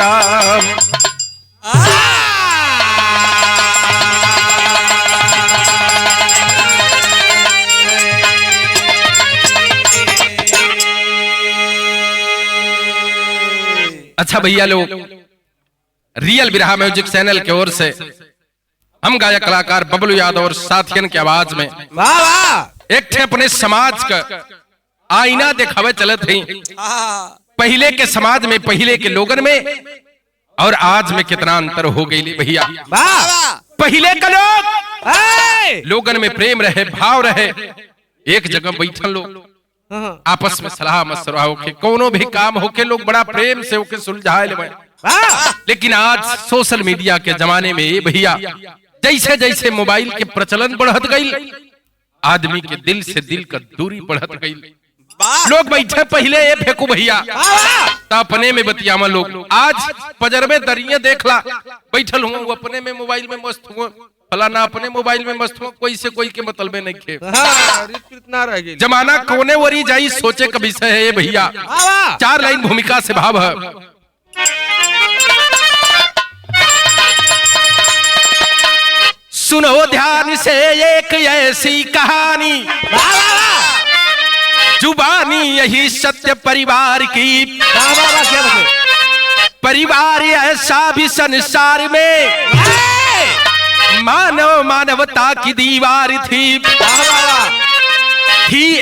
राम। अच्छा भैया लोग, रियल बिरहा म्यूजिक चैनल की ओर से हम गायक कलाकार बबलू यादव और साथियन की आवाज में एक थे अपने समाज का आईना दिखावे चले थे। पहले के समाज में, पहले के लोगन में और आज में कितना अंतर हो गई भैया। पहले के लोगन में प्रेम रहे, भाव रहे, एक जगह बैठल लोग आपस में सलाह मशवरा होके कोनो भी काम होके लोग बड़ा प्रेम से होके सुलझाए ले। लेकिन आज सोशल मीडिया के जमाने में ये भैया जैसे जैसे मोबाइल के प्रचलन बढ़त गई, आदमी के दिल से दिल का दूरी बढ़त गई। लोग बैठे पहले ये फेंकू भैया तो अपने में बतियामा लोग, आज पजर में दरिये देखला बैठल हूँ अपने में मोबाइल में मस्त हूँ, फलाना अपने मोबाइल में मस्त हूँ, कोई से कोई के मतलब नहीं खे। जमाना कोने वरी जाई सोचे का विषय है ये भैया। 4 लाइन भूमिका से भाव है। सुनो ध्यान से एक ऐसी कहानी, जुबानी यही सत्य परिवार की। परिवार ऐसा भी संसार में मानव मानवता की दीवार थी।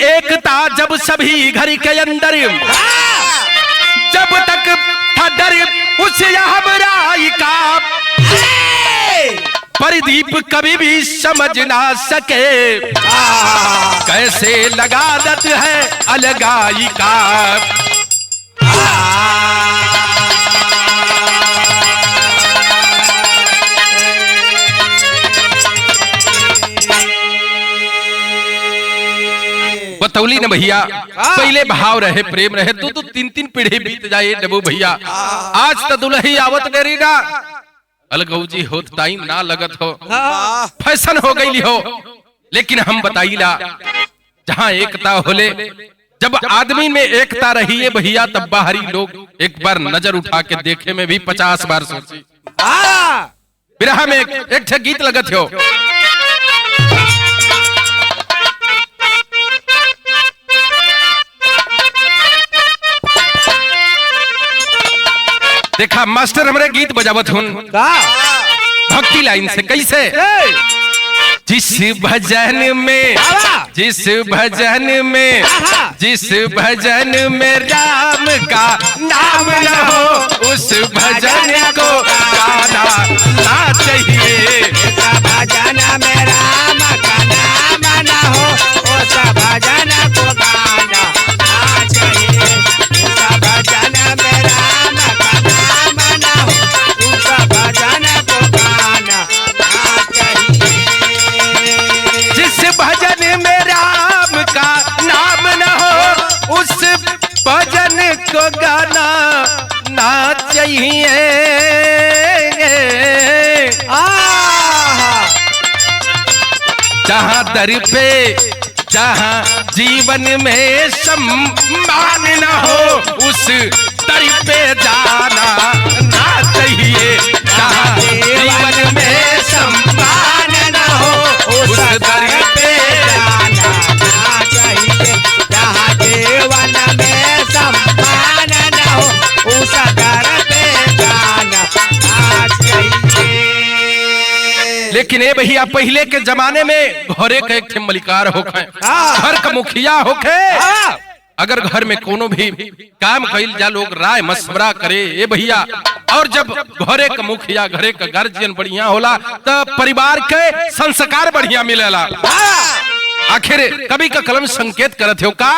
एकता जब सभी घर के अंदर, जब तक था डर उस यमराज का, प्रदीप कभी भी समझ ना सके कैसे लगावत है अलगाई का। बतौली न भैया, पहले भाव रहे, प्रेम रहे, 2-3 पीढ़ी बीत जाए डबू भैया। आज तो दुल्ही आवत डेरी ना अलगौजी होत टाइम ना लगत हो, फैशन हो गई हो। लेकिन हम बताइला जहां एकता होले, जब आदमी में एकता रही है भैया, तब बाहरी लोग एक बार नजर उठा के देखे में भी 50 बार सोची। बिरहा में एक गीत लगत हो, देखा मास्टर हमरे गीत बजावत हुन भक्ति लाइन से। कैसे? जिस भजन में, जिस भजन में, जिस भजन में राम का नाम न हो, उस भजन को गाना ना चाहिए। भजन में राम का नाम न हो, उस भजन को गाना ना चाहिए। भजन में राम का नाम न हो, उस भजन को गाना ना चाहिए। जिस भजन में राम का नाम न हो, उस भजन को गाना ना चाहिए। जहां दर पे, जहां जीवन में सम्मान न हो, उस दर पे जाना ना चाहिए। जहां जीवन में सम्मान न हो, उस दर पे जाना ना चाहिए। जहाँ जीवन में सम्मान न हो, उस दर पे जाना ना चाहिए। लेकिन ये भैया पहले के जमाने में घरे का एक थे मलिकार होखे, घर का मुखिया होखे। अगर घर में कोनो भी काम कइल जा, लोग राय मशवरा करे ये भैया। और जब घरे का मुखिया, घरे का गार्जियन बढ़िया होला, तो परिवार के संस्कार बढ़िया मिलेला। आखिर कवि का कलम संकेत करत हो का,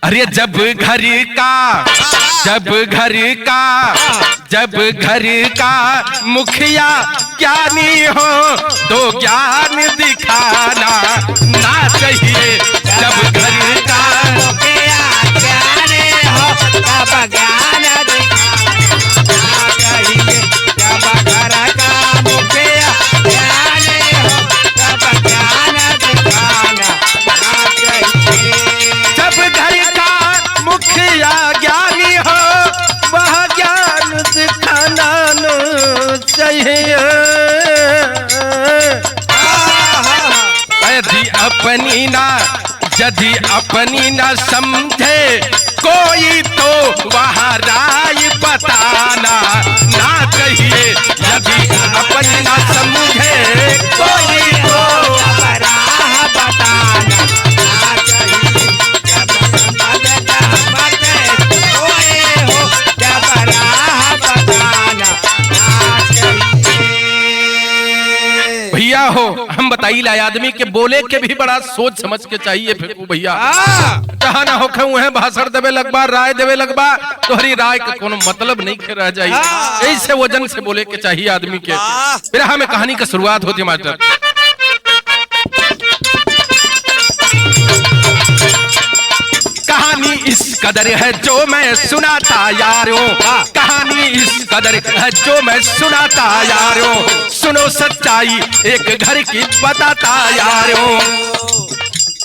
अरे जब घर का, जब घर का, जब घर का मुखिया ज्ञानी हो, तो ज्ञान दिखाना ना चाहिए। जब घर का मुखिया ज्ञानी हो, तब ज्ञान दिखाना चाहिए। जब घर का मुखिया ज्ञानी हो, तब ज्ञान दिखाना ना चाहिए। जब घर का मुखिया ज्ञानी हो, वह अपनी न समझे कोई तो वहाँ राय बताना ना चाहिए। यदि अपनी न समझे कोई तो राह बताना ना चाहिए। जब समझ हमसे कोई हो जब राह बताना ना चाहिए। भैया हो हम बताइए आदमी के बोले के भी बड़ा सोच समझ के चाहिए फेकू भैया। जहाँ ना होखे वह भाषण देवे लगबा राय देवे लगबा तोहरी राय का कोनो मतलब नहीं के रह जाई। ऐसे वजन से बोले के चाहिए आदमी के। बिरहा में कहानी का शुरुआत होती है मास्टर। कहानी इस कदर है जो मैं सुनाता यारों, कहानी इस कदर है जो मैं सुनाता यारों, सुनो सच्चाई एक घर की बताता यारों।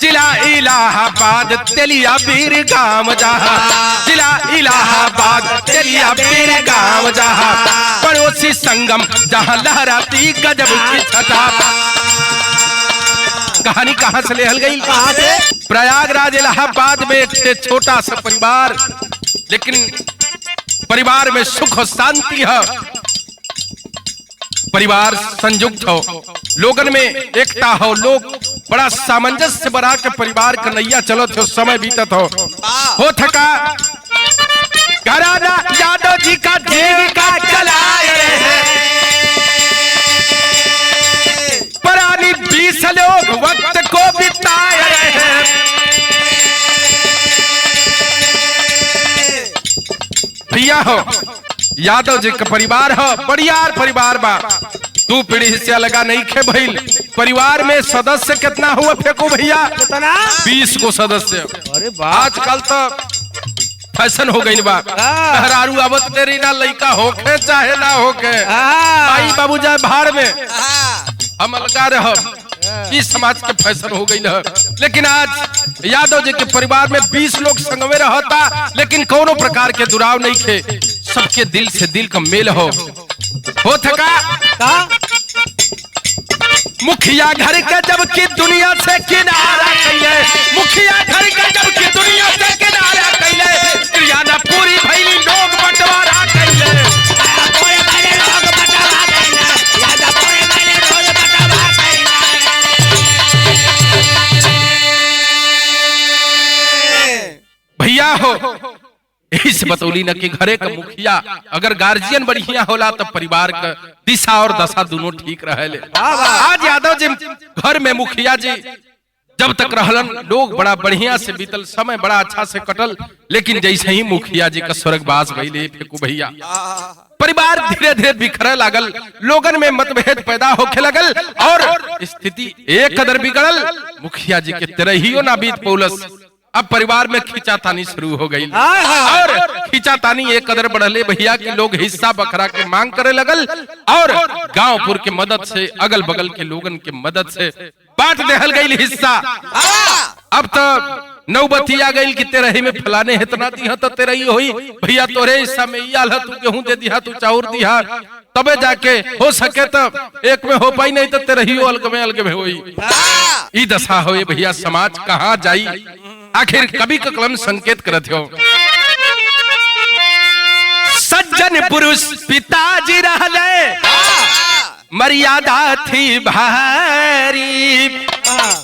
जिला इलाहाबाद तेलिया बीर गांव जहाँ, जिला इलाहाबाद तेलिया बीर गांव जहाँ, पड़ोसी संगम जहाँ लहराती गजब की छटा। कहानी कहाँ से लेहल गई? कहाँ से? प्रयागराज इलाहाबाद में एक छोटा सा परिवार, लेकिन परिवार में सुख और शांति है, परिवार संयुक्त हो, लोगन में एकता हो, लोग बड़ा सामंजस्य बना के परिवार का नैया चलत हो, समय बीतत हो थका। घराना यादव जी का जीविका चलाए हैं, पुरानी 20 लोग वक्त को बिताए हैं। भैया हो यादव जी का परिवार हो, बढ़ियार परिवार बा, 2 पीढ़ी हिस्सा लगा नहीं खे भइल। परिवार में सदस्य कितना हुआ फेंको भैया? कितना? 20 को सदस्य। अरे वाह, आजकल तो फैशन हो गई बा, मेहरारू आवत देरी ना लइका होके चाहे ना होके, भाई बाबू जाए भाड़ में, हम अलगा रह, इस समाज के फैशन हो गई है। लेकिन आज यादव जी के परिवार में 20 लोग संगवे रहता, लेकिन कोनो प्रकार के दुराव नहीं थे, सबके दिल से दिल का मेल हो थका। मुखिया घर के जब की दुनिया से किनारा कैले, मुखिया घर के जब की दुनिया से किनारा कैले, क्रिया न पूरी भइली लोग बंटवारा कैले। भैया हो इस बतौली न कि घरे का मुखिया अगर गार्जियन बढ़िया होला तो परिवार का दिशा और दशा दोनों ठीक रहे। आज यादव जी घर में मुखिया जी जब तक रहलन, लोग बड़ा बढ़िया से बीतल, समय बड़ा अच्छा से कटल, लेकिन जैसे ही मुखिया जी का स्वर्गवास भइले फेकू भैया, परिवार धीरे धीरे बिखरे लागल, लोगन में मतभेद पैदा होखे लगल और स्थिति एक कदर बिगड़ल। मुखिया जी के तेरहियो ना बीत पौलस, अब परिवार में खींचातानी शुरू हो गई और खींचातानी एक कदर बढ़ले भैया कि लोग हिस्सा बखरा के मांग करे लगल और गांवपुर के मदद से, अगल बगल के लोगन के मदद से बांट देहल गई हिस्सा। अब तो नौबती आ गई कि तेरही में फलाने इतना दिया तो तेरही होई भैया, तोरे हिस्सा में आल है, तू गेहूं दे दिया, तू चाउर दिया, तबे जाके हो सके तो एक में हो पाई, नहीं तो तेरही अलग में होई। ई दशा होए भैया, समाज कहाँ जाई? आखिर कवि का कलम संकेत करत हो, सज्जन पुरुष पिताजी रहले, मर्यादा थी भारी,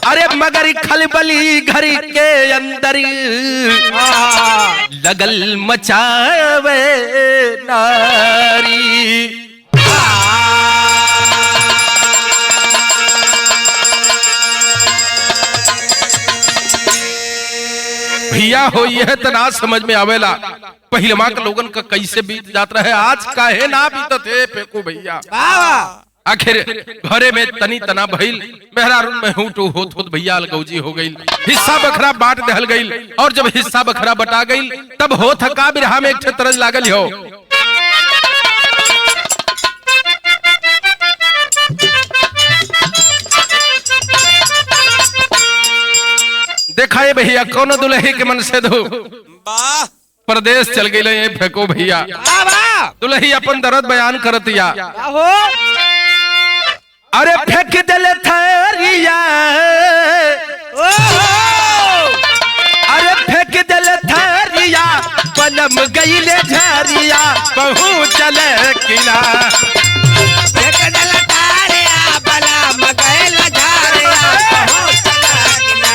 अरे मगर खलबली घर के अंदर लगल मचावे नारी। भैया हो यह तो ना समझ में आवेला पहिलमा के लोगन का कैसे बीत जात रहे, आज काहे ना बीतत है फेंको भैया। आखिर घरे में तनी तना भइल, मेहरारून में हूटू होत होत भैया अलगौजी हो गई, हिस्सा बखरा बांट दहल गई और जब हिस्सा बखरा बटा गई तब हो थका बिरहा में एक तरज लागल हो। देखा है भैया कौन दुल्हे के मन से दो परदेश चल गई फेंको भैया, दुल्ही अपन दर्द बयान करतिया, अरे फेंक दिल थरिया बलम गईले झरिया पहुँचल किना। एक दल तारिया बलम गइल झरिया पहुँचल किना।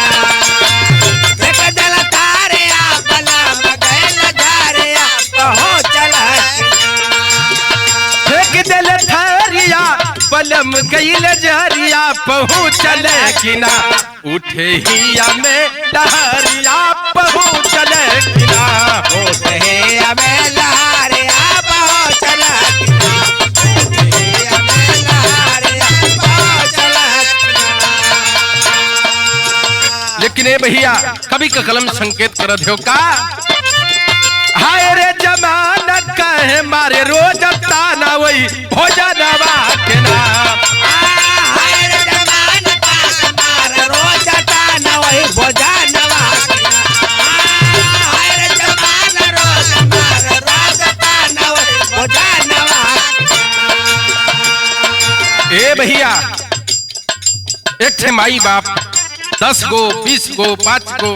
एक दल तारिया बलम गइल झरिया पहुँचल किना। फेंक दिल थरिया बलम गईले झरिया पहुँचल किना। उठे हिया में लहरिया पहुँचल किना। उठे हमें लहरिया पहुँचल किना। उठे हमें लहरिया पहुँचल किना। लेकिन ए भैया कवि का कलम संकेत करत हो का। हाय रे जमाना कहे मारे रोज ताना वही भोजनवा के नाम। हाय रे जमाना कहे मारे रोज ताना वही भोजनवा के नाम। हाय रे जमाना रोज मारे रोज ताना वही भोजनवा के नाम। ए भैया एक थे माई बाप 10 गो 20 गो 5 गो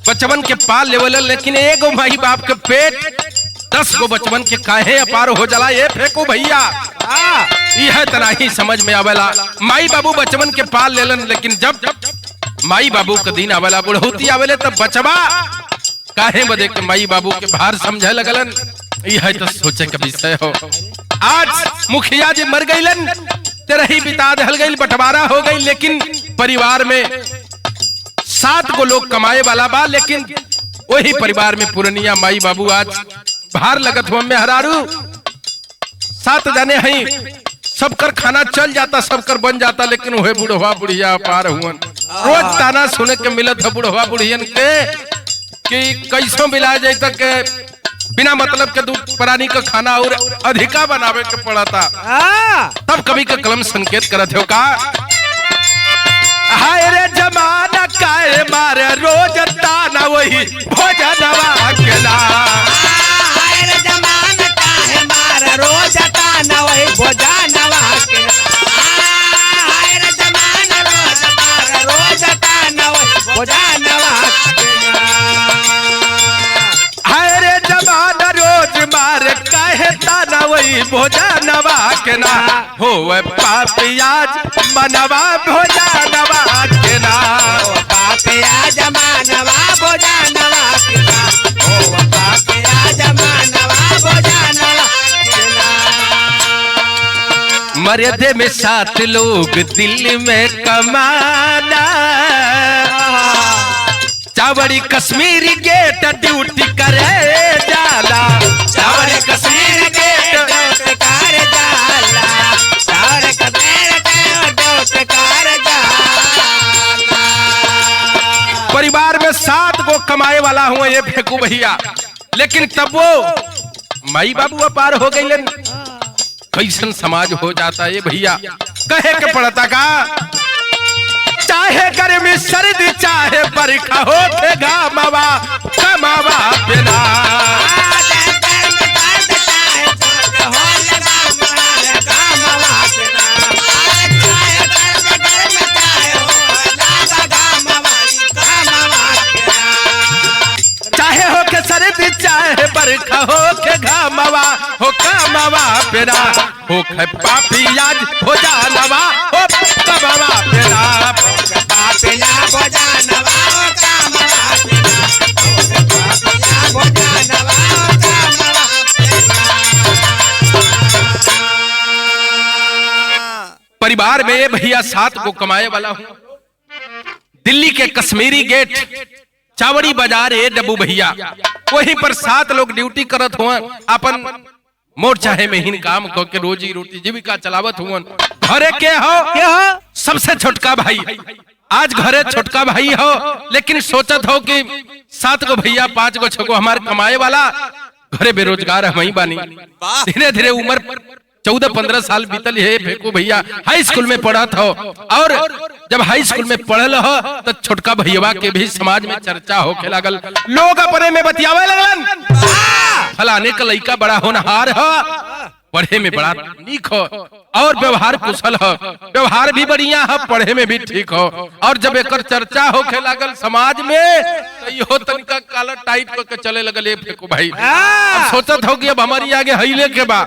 बचवन के पाल लेवल, लेकिन एगो माई बाप के पेट 10 गो बचवन के काहे अपार हो जाला। ये फेंको भैया यह तना ही समझ में आवेला। माई बाबू बचवन के पाल लेलन, लेकिन जब माई बाबू का दिन आवेला बुढ़ौती आवेले तब बचवा काहे बदे के माई बाबू के भार समझे लगलन। यह तो सोचे का विषय हो। आज मुखिया जी मर गईलन, तेरा ही बिता दहल गई, बंटवारा हो गई, लेकिन परिवार में 7 गो लोग कमाए वाला बा, लेकिन वही परिवार में पुरनिया माई बाबू आज भार लगत हुआ में हरारू 7 जने हैं, सबकर खाना चल जाता, सबकर बन जाता, लेकिन वह बुढ़वा बुढ़िया पार हुवन। रोज ताना सुने के मिलत है बुढ़वा बुढ़ियन के कि कैसो मिला जाए तक बिना मतलब के दूध प्राणी का खाना और अधिका बनावे के पड़ता। तब कवि का कलम संकेत करत हो का। हाय रे जमाना काहे मारे रोज ताना वही भोजनवा के नाम। हाय रे जमाना काहे मारे रोज ताना वही भोजनवा के नाम। हाय रे जमाना रोज मारे रोज ताना वही भोजनवा के नाम। हाय रे जमाना रोज मारे काहे ताना वही भोजनवा के नाम। हो पापियाज मनवा भोजनवा के नाम। ओ पापिया जमानवा भोजनवा के नाम। ओ पापिया जमानवा भोजनवा के नाम। मर्दे में 7 लोग दिल में कमाना। चावड़ी कश्मीरी गेट ड्यूटी करे जाला। चावड़ कश्मीर के डोट कार जाला। चावड़ कश्मीर के डोट कार जाला। परिवार में 7 गो कमाए वाला हुआ ये फेंकू भैया, लेकिन तब वो माई बाबू अपार हो गई। कैसन समाज हो जाता है ये भैया, कहे के पड़ता का। चाहे गर्मी सर्दी चाहे बरखा हो थे घामवा कमावा बिना। चाहे हो के सर्दी चाहे बरखा हो के घामवा हो कमावा बिना। हो के पापियाज हो जानवा हो कमावा बिना। पापिया भोजनवा कामवा बिना। पापिया भोजनवा कामवा बिना। परिवार में ये भैया 7 को कमाए वाला हूँ। दिल्ली के कश्मीरी गेट चावड़ी बाजार है डब्बू भैया, वहीं पर 7 लोग ड्यूटी करत हुआ, अपन मोर चाहे महीन काम करके रोजी रोटी जीविका चलावत हुआ। घरे के हो सबसे छोटका भाई, आज घरे छोटका भाई हो, लेकिन सोचत हो कि 7 गो भैया 5 गो 6 गो हमारे कमाए वाला, घरे बेरोजगार हम ही बानी। धीरे धीरे उम्र 14-15 साल बीतल है फेंकू भैया, हाई स्कूल में पढ़त हो, और जब हाई स्कूल में पढ़ल हो तो छोटका भैया के भी समाज में चर्चा होके लागल। लोग अपने में बतियावे लगलन, फलाने का लड़का बड़ा होनहार हो, पढ़े में बड़ा नीक हो और व्यवहार कुशल हो, व्यवहार भी बढ़िया है, पढ़े में भी ठीक हो। और जब एक चर्चा होके लागल समाज में तो इहो तनिका काला टाइट करके चले लगल। फेंको भाई, अब सोचत हो कि अब हमारी आगे हिले के बा,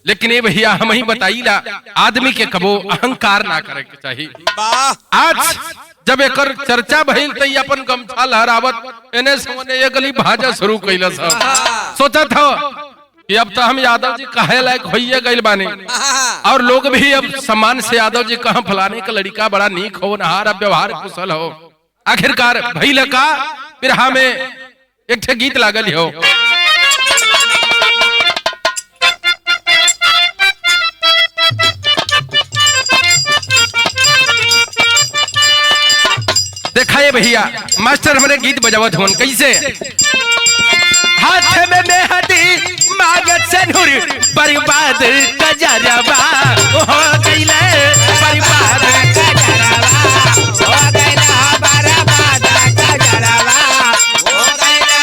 लेकिन ये भैया हम ही बताइला आदमी के कबो अहंकार ना करे के चाहिए। आज जब एक चर्चा भइल तो अपन गमछा लहरावत एने समने ये गली भाजा शुरू कैला सब। सोचत हो कि अब तो हम यादव जी कहे लायक होइए गइल बानी और लोग भी अब सम्मान से यादव जी कहा फलाने का लड़का बड़ा नीक हो, नहार अब व्यवहार कुशल हो। आखिरकार भइल का बिरहा में एक ठे गीत लागल हो। देखा ये भैया मास्टर हमारे गीत बजावत होन कैसे। हाथ में मेहंदी मांगत सिंदूर बर्बाद कजरवा हो गइले, बर्बाद कजरवा हो गइला, बर्बाद कजरवा हो गइला।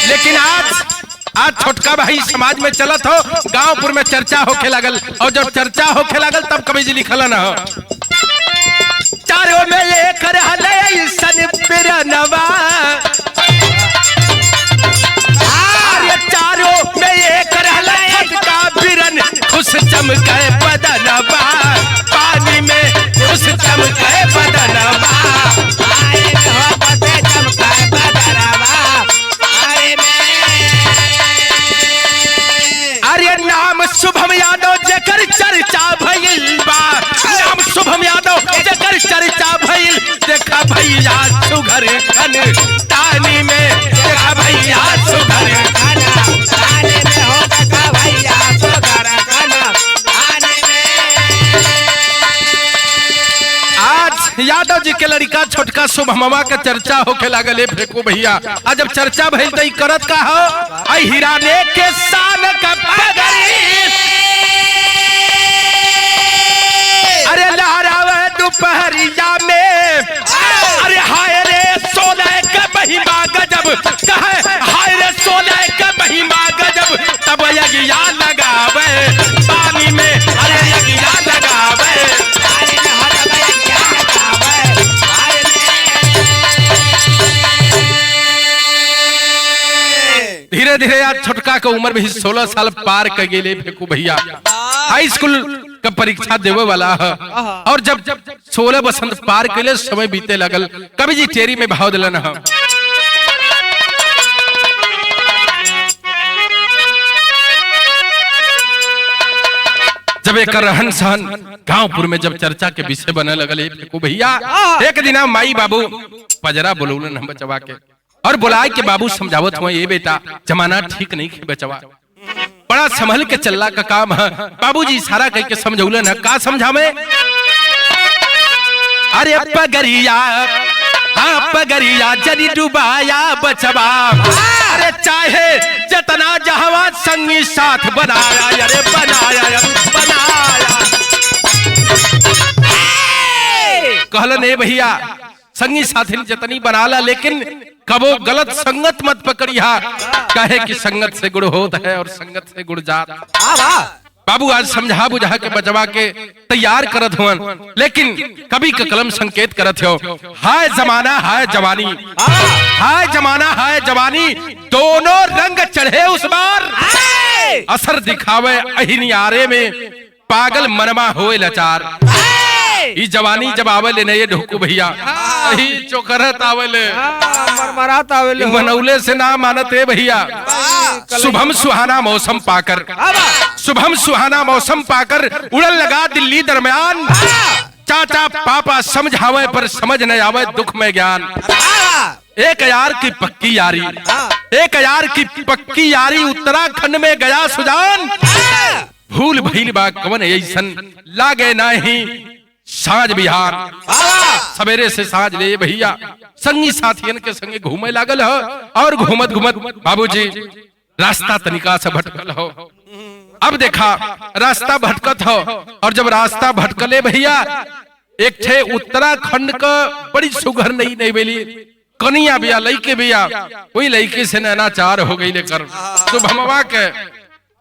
लेकिन आज छोटका भाई समाज में चलत हो, गांवपुर में चर्चा होके लागल और जब चर्चा होके लागल तब कवि जी लिखल न हो। चारों में लेकर हले सन पिरनवा, चारों में एक रहले का बिरन खुश चमके बदनवा, पानी में खुश चमके बदनवा, आए हो बदे चमके बदनवा, आए में। अरे नाम शुभम यादव जेकर चर्चा भइल बा, नाम शुभम यादव जेकर चर्चा भइल। देखा भैया सुघर खन तानी में, देखा भैया सुघर खाना खाने में हो, देखा भैया सुघर खाना खाने में। आज यादव जी के लड़का छोटका शुभमवा के चर्चा होके लागल। फेंको भैया आज जब चर्चा भइल तो करत का हो, आई हिराने के शान का पगड़ी, अरे लहरावे दोपहरिया में, अरे हाय रे सोलह का महिमा गजब, कहे हाय रे सोलह का महिमा गजब, तब यगिया लगावे पानी में, अरे यगिया लगावे पानी में, हर यगिया लगावे पानी में। धीरे धीरे आज छोटका का उम्र भी 16 साल पार कर गेले। फेंकू भैया हाई स्कूल का परीक्षा देवे वाला है और जब 16 बसंत पार के लिए समय बीते लगल। कवि जी टेरी में भाव दिलन है। जब एक रहन सहन गांवपुर में जब चर्चा के विषय बने लगल फेंकू भैया, एक दिन माई बाबू पजरा बोलौलन हम बचवा के और बुलाए के बाबू समझावत हुआ, ये बेटा जमाना ठीक नहीं है बचवा, बड़ा संभल के चलला का काम है। बाबूजी इशारा करके समझौलन है, का समझावे। अरे पगरिया, हाँ पगरिया जनी डुबाया बचवा, अरे चाहे जतना जहवा संगी साथ बनाया, अरे बनाया बनाया। कहलन ए भैया संगी साथी जतनी बनाला, लेकिन कबो गलत संगत मत पकड़िया, कहे कि संगत से गुड़ होत है और संगत से गुड़ जात। बाबू आज समझा बुझा के बचवा के तैयार करत हुआ, लेकिन कभी का कलम संकेत करत हो। हाय जमाना हाय जवानी, हाय जमाना हाय जवानी, दोनों रंग चढ़े उस बार, असर दिखावे अहिनियारे में, पागल मनमा होए लाचार। ई जवानी जब आवेले ने ये ढोकू भैया, यही चोकरत आवेले, मरमरात आवेले, मनौले से ना मानत है भैया। शुभम सुहाना मौसम पाकर, शुभम सुहाना मौसम पाकर उड़न लगा दिल्ली दरमियान, चाचा पापा समझावे पर समझ न आवे दुख में ज्ञान। एक यार की पक्की यारी, एक यार की पक्की यारी उत्तराखंड में गया सुजान, भूल भइल बा कवन ऐसन लागे नहीं साँझ बिहार। सवेरे से साँझ ले भैया संगी साथियन के संगे घूमे लागल हो और घूमत घूमत बाबूजी रास्ता तनिका से भटकल हो। अब देखा रास्ता भटकत हो और जब रास्ता भटकले भैया एक ठे उत्तराखंड का बड़ी सुघर नहीं बेली कनिया बिया लईके बिया, वही लईके से नैनाचार हो गई लेकर शुभमवा के।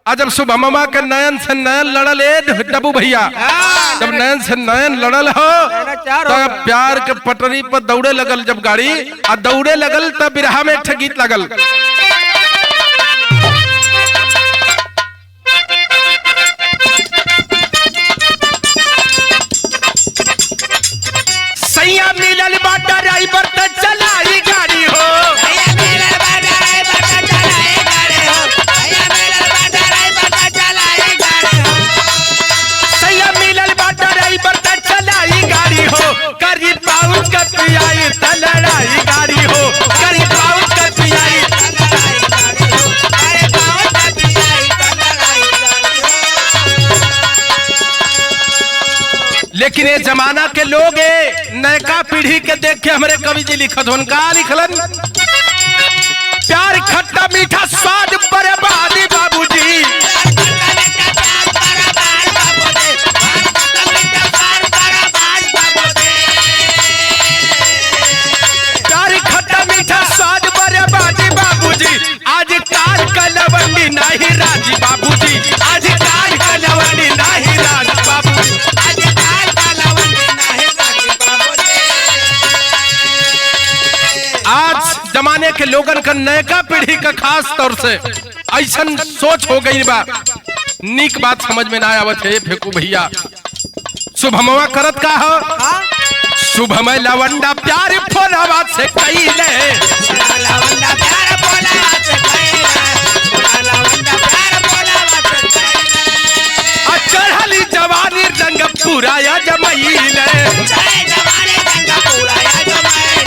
आज जब शुभमवा के नयन से नयन लड़ल डबू भैया, जब नयन से नयन लड़ल हो तब प्यार के पटरी पर दौड़े लगल जब गाड़ी, आ दौड़े लगल तब बिरहा में एक गीत लगल। सैया मिलल बाटा ड्राइवर त चलाई गाड़ी हो, सैया मिलल बाटा ड्राइवर त चलाई गाड़ी हो, सैया मिलल बाटा ड्राइवर त चलाई गाड़ी हो, सैया मिलल बाटा ड्राइवर त चलाई गाड़ी हो, करी पाउन का पियाई त लड़ाई गाड़ी हो, करी पाउन का पियाई त लड़ाई गाड़ी हो, अरे पाउन का पियाई त लड़ाई गाड़ी हो। लेकिन ये जमाना के लोग नयका पीढ़ी के देख के हमारे कवि जी लिखत होन का लिखलन, प्यार खट्टा मीठा स्वाद बर्बादी बाबूजी, प्यार खट्टा मीठा स्वाद बर्बादी बाबूजी, आज काल का लवंडी नहीं राजी बाबूजी, आज काल का लवंडी नहीं राजी बाबूजी, आज काल का लवंडी नहीं राजी बाबूजी। आज जमाने के लोगन का नयका पीढ़ी का खास तौर से ऐसन सोच हो गई बा, नीक बात समझ में ना आवत है फेकू भैया। शुभमवा करत का हो, शुभमय लवंडा प्यार फोनवा से कइले, लवंडा प्यार बोला से कइले, लवंडा प्यार बोला से कइले, चढ़ली जवानी रंग पूरा या जमैले, जय जवानी रंग पूरा या जमैले,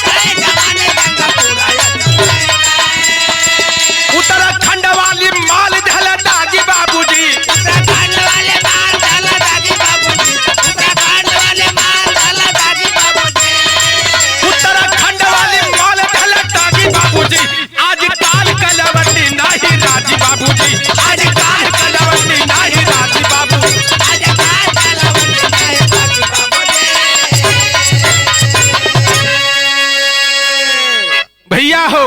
जय जवानी रंग पूरा या जमैले, उत्तराखंड वाली माल झल दागी बाबूजी, उत्तराखंड वाले माल डाला दादी बाबूजी, उत्तराखंड वाले माल डाला दादी बाबूजी, उत्तराखंड वाली माल झल दागी बाबूजी, आज काल का लवंडी नहीं राजी बाबूजी, आज काल का लवंडी नहीं राजी बाबू, आज काल का लवंडी नहीं राजी बाबूजी। भैया हो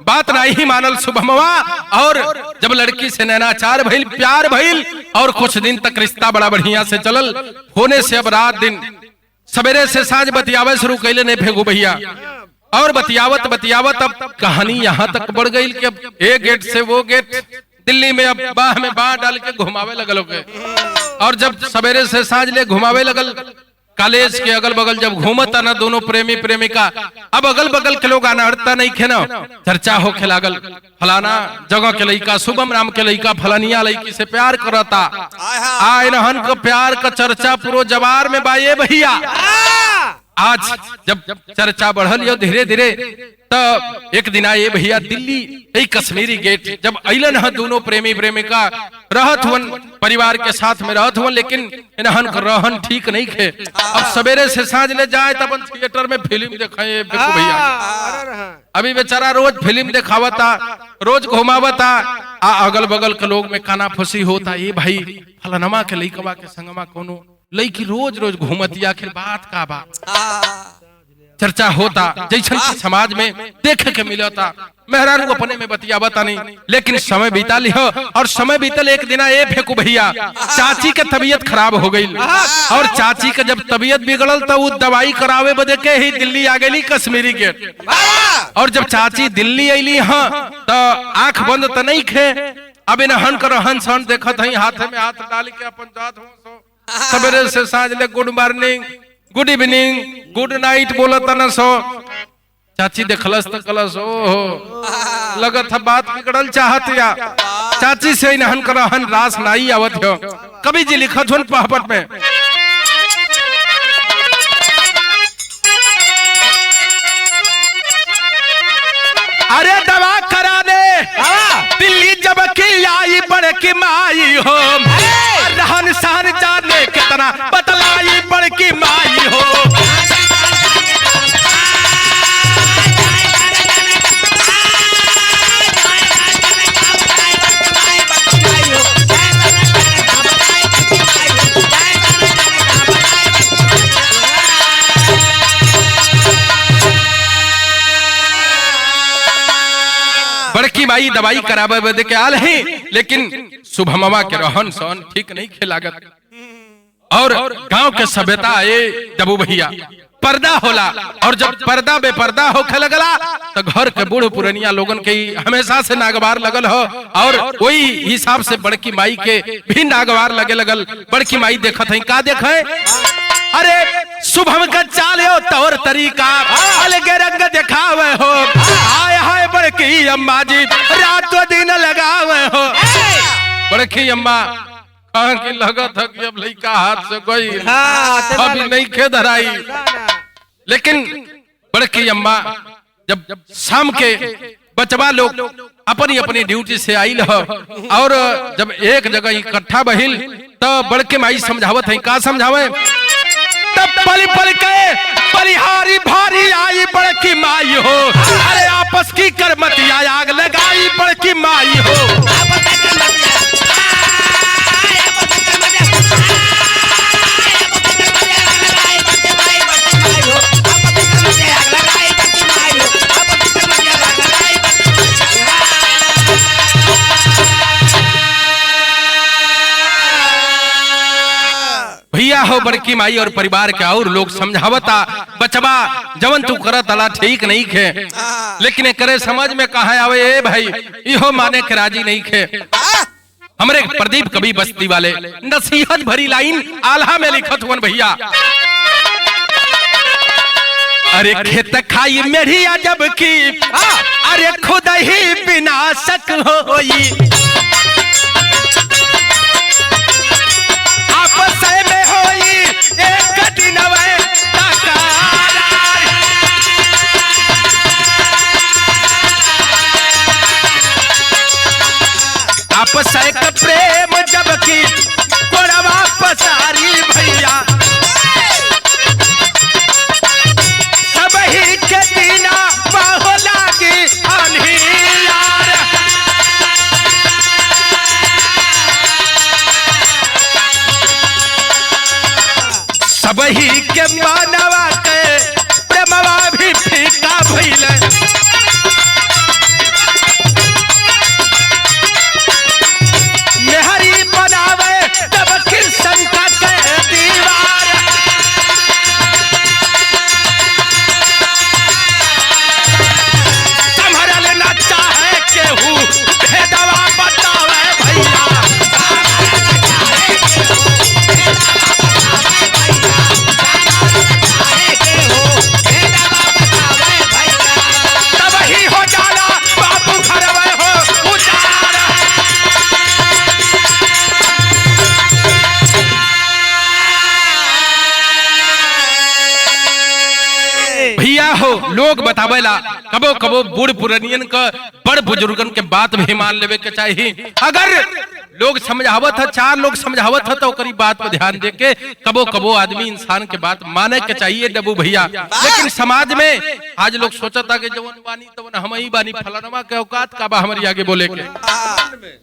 बात नहीं मानल शुभमवा, और जब लड़की से नैनाचार भइल, प्यार भइल, और कुछ दिन तक रिश्ता बड़ा बढ़िया से चलल, होने से अब रात दिन सवेरे से साँझ बतियावे शुरू कैले ने फेंकू भैया, और बतियावत बतियावत अब कहानी यहाँ तक बढ़ गई कि अब एक गेट से वो गेट, दिल्ली में अब बाह में बाह डाल के घुमावे लगल के, और जब सवेरे से साँझ ले घुमावे लगल, कॉलेज के अगल बगल जब घूमता ना दोनों प्रेमी प्रेमिका, अब अगल बगल के लोग आना हटता नहीं खे ना, चर्चा होके लागल, फलाना जगह के लड़का शुभम नाम के लड़का फलानिया लड़की से प्यार करता, आए रहन को प्यार का चर्चा पूरा जवार में बाये भैया। आज जब चर्चा बढ़ल धीरे धीरे, तब एक दिन आए भैया दिल्ली यही कश्मीरी गेट, जब अलन है दोनों प्रेमी प्रेमिका रहत हुन परिवार के साथ में रहत हुन, लेकिन इन्हन का रहन ठीक नहीं खे। अब सवेरे से साँझ ले जाए तब थिएटर में फिल्म देखाए भैया, अभी बेचारा रोज फिल्म दिखावता, रोज घुमावता, आ अगल बगल के लोग में काना फुसी होता, ये भाई फलानमा के लइकवा के संगमा कोनो लड़की रोज रोज घूमती, आखिर बात का बा, चर्चा होता, जैसन के समाज में देखे के मिलता, मेहरारू अपने में बतियावता नहीं, लेकिन समय बीता लियो, और समय बीतल एक दिन ए फेंकू भैया, चाची के तबीयत खराब हो गई, और चाची के जब तबीयत बिगड़ल तो वो दवाई करावे बदे के ही दिल्ली आ गई कश्मीरी गेट, और जब चाची दिल्ली अली हाँ तो आंख बंद तो नहीं खे, अब इन्हन कर हन सहन देखत हई, हाथ में हाथ डाल के अपन जात हो, सवेरे से साँझ ले good morning, good evening, good night बोलता न सो, चाची देखलस तो कलस, ओहो लगत है बात बिगड़ल चाहत या, चाची से इन्हन कर हन रास नाई आवत हो। कवि जी लिखत हुन पहपट में, अरे दवा करा दे दिल्ली जब की आई बड़ की माई हो, रहन सहन जाने कितना बतलाई बड़ की माई हो, माई दवाई करावे बदे के आल है, लेकिन शुभमवा के रहन सहन ठीक नहीं खेलागत। और गांव के सभ्यता आए डबू भैया पर्दा होला, और जब पर्दा बेपर्दा होखे लगला तो घर के बूढ़ पुरनिया लोगन के हमेशा से नागवार लगल हो, और वही हिसाब से बड़की माई के भी नागवार लगे लगल। बड़की माई देखत है का देखे, अरे शुभम का चाल हो तौर तरीका अलगे रंग दिखावे हो, हाय हाय बड़की अम्मा जी रातों दिन लगावे हो। बड़की अम्मा कहाँ की लगत है कि अब लड़का हाथ से गई, अभी नहीं खे धराई। लेकिन बड़की अम्मा जब शाम के बचवा लोग अपनी अपनी ड्यूटी से आइल हो, और जब एक जगह इकट्ठा बहिल तो बड़के माई समझावत है का समझावे, तब पल पल के परिहारी भारी आई बड़की माई हो, अरे आपस की करमतिया आग लगाई बड़की माई हो। भैया हो बड़की माई और परिवार के और लोग समझावता बचवा जवन तू करत अला ठीक नहीं खे, लेकिन करे समझ में कहा आवे ए भाई इहो माने के राजी नहीं खे। हमरे प्रदीप कवि बस्ती वाले नसीहत भरी लाइन आल्हा में लिखत हुन भैया, अरे खेत खाई मेढ़िया जब की अरे खुद ही विनाशक होई, आपस में होई एक दिन वे तकरार, आपस एक प्रेम जब की कोड़वा पसारी भैया, सब ही के दीना बाहो लागी अनहियार, सब ही के मानवा के प्रेमवा भी फीका भइले, मेहरी बनावे तब कृष्ण का के दीवार, संभरल न चाहे केहू भेदवा बतावे भैया, तब ही हो जाला बापू घरवे हो उजाड़। भैया हो लोग बतावेला कबो कबो बूढ़ पुरनियन का बड़ बुजुर्गन के बात भी मान लेवे के चाहिए। अगर लोग समझावत है, चार लोग समझावत है तो ओकरी बात पर ध्यान दे के कबो कबो आदमी इंसान के बात माने के चाहिए डबू भैया। लेकिन समाज में आज लोग सोचता कि जवन बानी तवन हम ही बानी, फलानवा के औकात का बा हमारी आगे बोले के,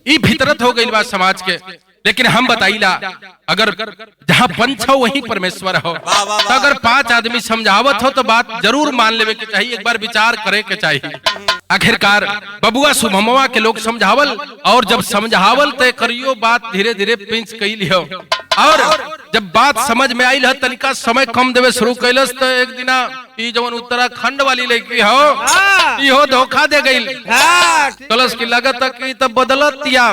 ई फितरत हो गई बात समाज के। लेकिन हम बताइला अगर जहाँ पंच हो वहीं परमेश्वर हो, तो अगर पांच आदमी समझावत हो तो बात जरूर मान लेवे के चाहिए, एक बार विचार करे के चाहिए। आखिरकार बबुआ शुभमवा के लोग समझावल, और जब समझावल तो करियो बात धीरे धीरे पिंच कैली हो, और जब बात समझ में आई है तनिका समय कम देवे शुरू कैलस तो एक दिना ई जवन उत्तराखंड वाली लड़की हो इहो धोखा दे गई, कलश की लागत कि तब बदलत या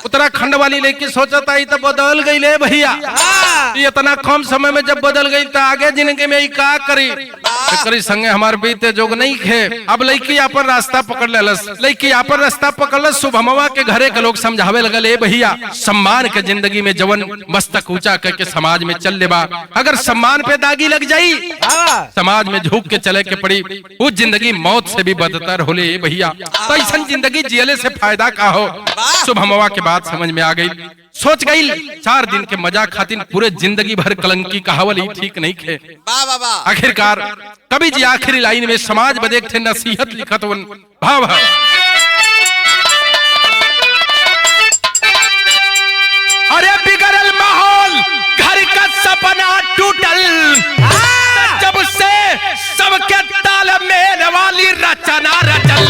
उत्तराखंड वाली लड़की सोचता ई तब बदल गई ले भैया, इतना कम समय में जब बदल गई तो आगे जिंदगी में ई का करी, करी संगे हमार बीते जोग नहीं खे। अब लड़की अपन रास्ता पकड़ लेलस, लड़की अपन रास्ता पकड़लस, शुभमवा के घरे के लोग समझावे लगल ए भैया सम्मान के जिंदगी में जवन मस्तक ऊंचा करके समाज में चल लेबा, अगर सम्मान पे दागी लग जाई समाज में झुक के चले के पड़ी, उस जिंदगी मौत से भी बदतर होले भैया, तो ऐसा जिंदगी जियले से फायदा का हो। शुभमवा के बात समझ में आ गई, सोच गई 4 दिन के मजा खातिर पूरे जिंदगी भर कलंकी कहावल ही ठीक नहीं खे। आखिरकार कवि जी आखिरी लाइन में समाज बदे थे नसीहत लिखत भाव अरे बिगड़ल माहौल घर का सपना टूटल, जब से सबके तालमेल वाली रचना रचल,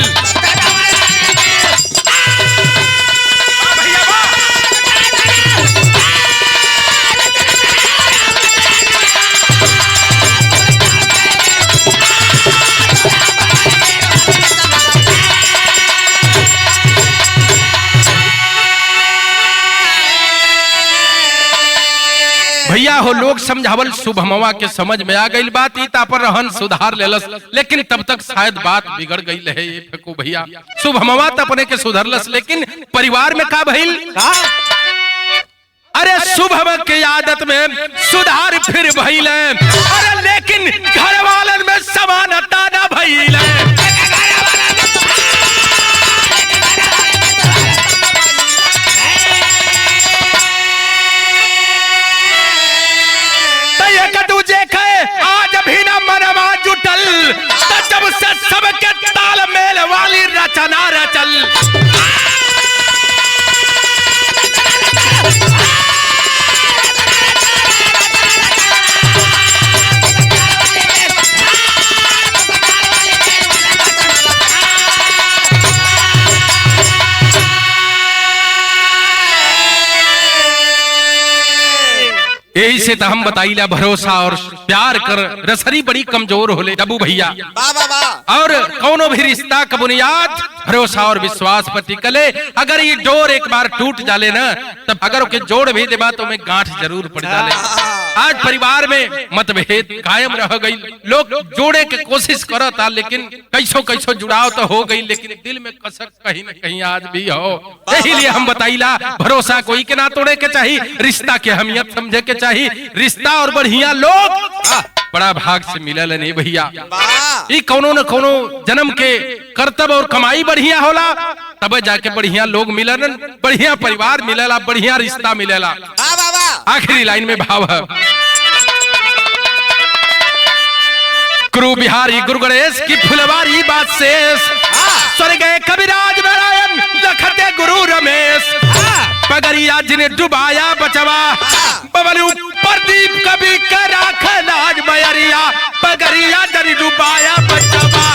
भैया हो लोग समझावल शुभमवा के समझ में आ गई बात, इता पर रहन सुधार लेलस, लेकिन तब तक शायद बात बिगड़ गई है। ये फेंको भैया, शुभमवा तो अपने के सुधरलस, लेकिन परिवार में का भइल? अरे शुभम के आदत में सुधार फिर भइल, अरे लेकिन घर वालन में समानता न भइल। आज भी न मनवा जुटल, जब से सबके तालमेल वाली रचना रचल। यही से तो हम बताइला भरोसा और प्यार कर रसरी बड़ी कमजोर होले डब्बू भैया। और कौनो भी रिश्ता का बुनियाद भरोसा और विश्वास पर टिकले। अगर ये जोड़ एक बार टूट जाले ना, तब अगर ओके जोड़ भी देबा तो में गांठ जरूर पड़ जाले। आज परिवार में मतभेद कायम रह गई, लोग जोड़े के कोशिश करता, लेकिन कैसो कैसो जुड़ाव तो हो गई, लेकिन दिल में कसक कहीं न कहीं आज भी हो। यही लिए हम बताइला भरोसा कोई के ना तोड़े के चाहिए, रिश्ता के अहमियत समझे के चाहिए। रिश्ता और बढ़िया लोग बड़ा भाग से मिलल नहीं भैया। ये कोनो न कोनो जन्म के कर्तव्य और कमाई बढ़िया होला, तब जाके बढ़िया लोग मिलन, बढ़िया परिवार मिलेला, बढ़िया रिश्ता मिलेला। आखिरी लाइन में भाव है, गुरु बिहारी गुरु गणेश की फुलवारी बात शेष, स्वर्ग कविराज नारायण लखते गुरु रमेश, पगरिया जिन्हें डुबाया बचवा, बबलू प्रदीप कभी करा खनाज मयरिया, पगरिया जरी डुबाया बचवा।